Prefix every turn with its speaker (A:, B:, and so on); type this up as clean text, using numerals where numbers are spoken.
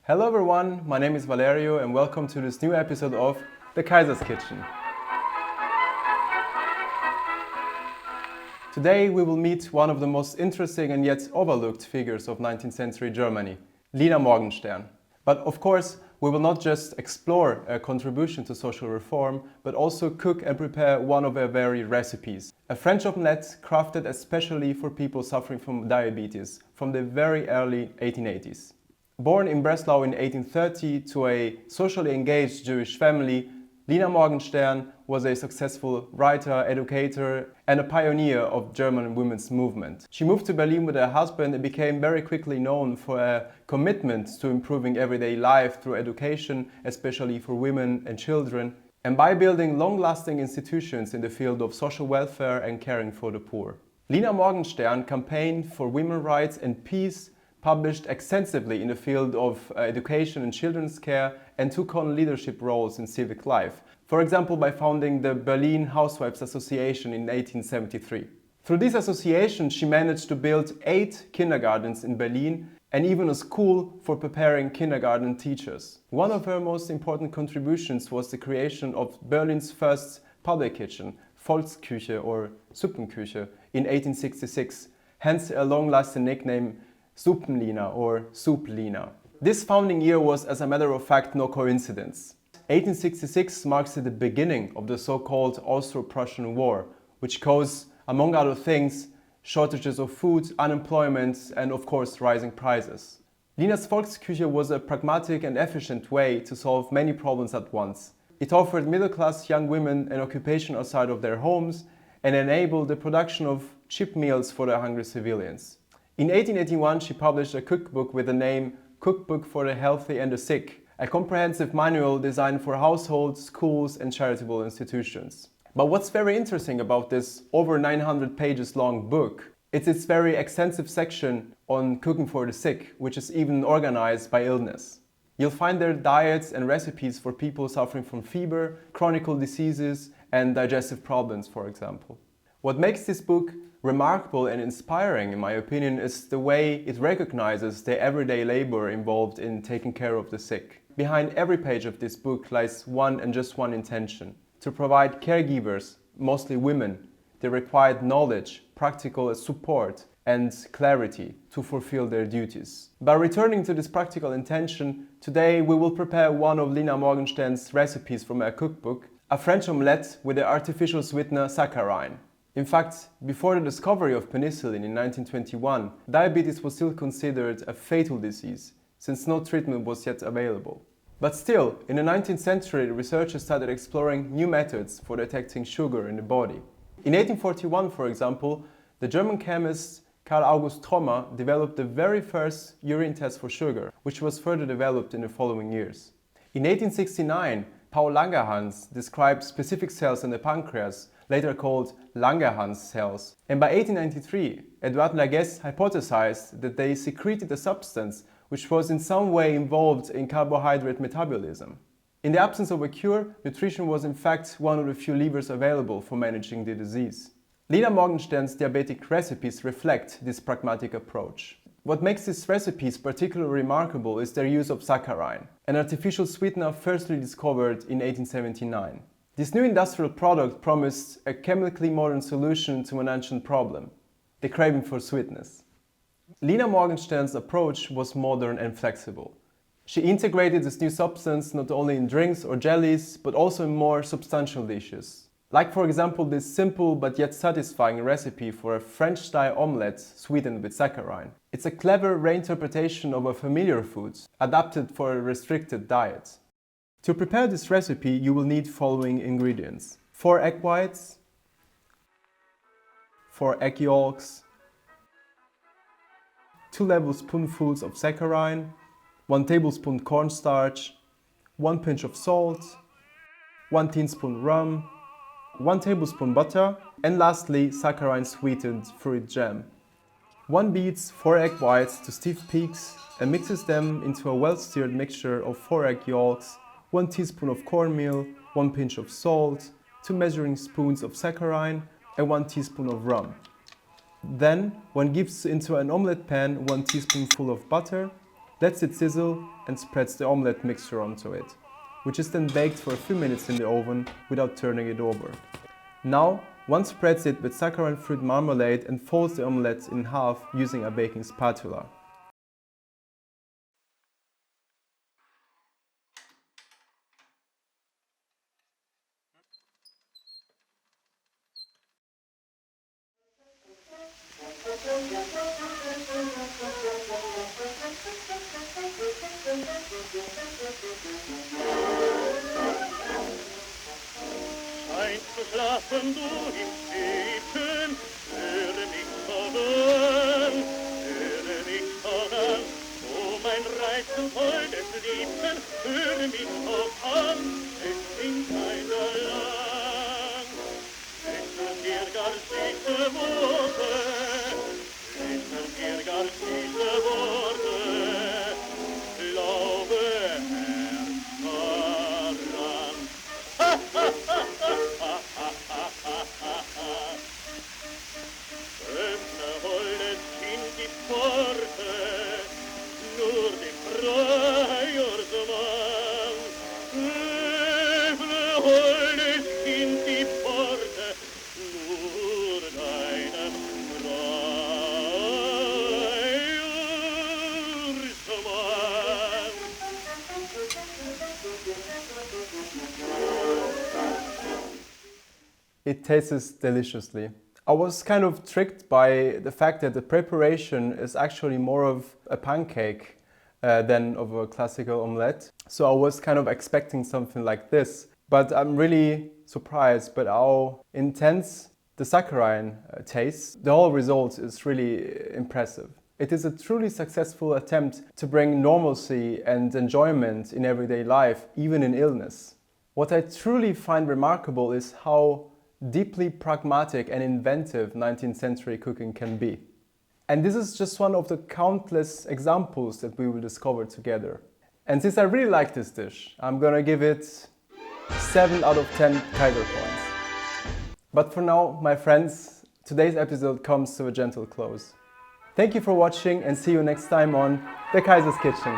A: Hello everyone, my name is Valerio and welcome to this new episode of The Kaiser's Kitchen. Today we will meet one of the most interesting and yet overlooked figures of 19th century Germany, Lina Morgenstern. But of course, we will not just explore a contribution to social reform, but also cook and prepare one of her very recipes. A French omelette crafted especially for people suffering from diabetes from the very early 1880s. Born in Breslau in 1830 to a socially engaged Jewish family, Lina Morgenstern was a successful writer, educator, and a pioneer of German women's movement. She moved to Berlin with her husband and became very quickly known for her commitment to improving everyday life through education, especially for women and children, and by building long-lasting institutions in the field of social welfare and caring for the poor. Lina Morgenstern campaigned for women's rights and peace, published extensively in the field of education and children's care, and took on leadership roles in civic life, for example by founding the Berlin Housewives Association in 1873. Through this association she managed to build 8 kindergartens in Berlin and even a school for preparing kindergarten teachers. One of her most important contributions was the creation of Berlin's first public kitchen, Volksküche or Suppenküche, in 1866, hence a long-lasting nickname Suppenlina or Soup Lina. This founding year was, as a matter of fact, no coincidence. 1866 marks the beginning of the so-called Austro-Prussian War, which caused, among other things, shortages of food, unemployment, and of course rising prices. Lina's Volksküche was a pragmatic and efficient way to solve many problems at once. It offered middle-class young women an occupation outside of their homes and enabled the production of cheap meals for the hungry civilians. In 1881 she published a cookbook with the name Cookbook for the Healthy and the Sick, a comprehensive manual designed for households, schools and charitable institutions. But what's very interesting about this over 900 pages long book, it's its very extensive section on cooking for the sick, which is even organized by illness. You'll find there diets and recipes for people suffering from fever, chronic diseases and digestive problems, for example. What makes this book remarkable and inspiring, in my opinion, is the way it recognizes the everyday labor involved in taking care of the sick. Behind every page of this book lies one and just one intention: to provide caregivers, mostly women, the required knowledge, practical support and clarity to fulfill their duties. By returning to this practical intention, today we will prepare one of Lina Morgenstern's recipes from her cookbook, a French omelette with the artificial sweetener saccharin. In fact, before the discovery of penicillin in 1921, diabetes was still considered a fatal disease, since no treatment was yet available. But still, in the 19th century, researchers started exploring new methods for detecting sugar in the body. In 1841, for example, the German chemist Karl August Trommer developed the very first urine test for sugar, which was further developed in the following years. In 1869, Paul Langerhans described specific cells in the pancreas, later called Langerhans cells. And by 1893, Edouard Laguesse hypothesized that they secreted a substance which was in some way involved in carbohydrate metabolism. In the absence of a cure, nutrition was in fact one of the few levers available for managing the disease. Lina Morgenstern's diabetic recipes reflect this pragmatic approach. What makes these recipes particularly remarkable is their use of saccharin, an artificial sweetener firstly discovered in 1879. This new industrial product promised a chemically modern solution to an ancient problem: the craving for sweetness. Lina Morgenstern's approach was modern and flexible. She integrated this new substance not only in drinks or jellies, but also in more substantial dishes. Like for example this simple but yet satisfying recipe for a French-style omelette sweetened with saccharin. It's a clever reinterpretation of a familiar food, adapted for a restricted diet. To prepare this recipe, you will need following ingredients: 4 egg whites, 4 egg yolks, 2 level spoonfuls of saccharin, 1 tablespoon cornstarch, 1 pinch of salt, 1 teaspoon rum, 1 tablespoon butter, and lastly saccharin sweetened fruit jam. One beats 4 egg whites to stiff peaks and mixes them into a well-stirred mixture of 4 egg yolks, 1 teaspoon of cornmeal, 1 pinch of salt, 2 measuring spoons of saccharin and 1 teaspoon of rum. Then one gives into an omelette pan 1 teaspoonful of butter, lets it sizzle and spreads the omelette mixture onto it, which is then baked for a few minutes in the oven without turning it over. Now, one spreads it with saccharine fruit marmalade and folds the omelette in half using a baking spatula.
B: Schlafen du im Schiffen, höre mich voran, oh mein reizend holdes Liebchen, höre mich doch an, es singt keiner lang. Wissen dir gar süße Worte, wissen dir gar süße Worte, glaube erst daran. Öffne, holdes Kind, die Pforte, nur dem Freiersmann. Öffne, holdes Kind, die Pforte, nur deinem Freiersmann.
A: It tastes deliciously. I was kind of tricked by the fact that the preparation is actually more of a pancake than of a classical omelette. So I was kind of expecting something like this. But I'm really surprised by how intense the saccharine tastes. The whole result is really impressive. It is a truly successful attempt to bring normalcy and enjoyment in everyday life, even in illness. What I truly find remarkable is how deeply pragmatic and inventive 19th century cooking can be. And this is just one of the countless examples that we will discover together. And since I really like this dish, I'm gonna give it 7 out of 10 Kaiser points. But for now, my friends, today's episode comes to a gentle close. Thank you for watching and see you next time on The Kaiser's Kitchen.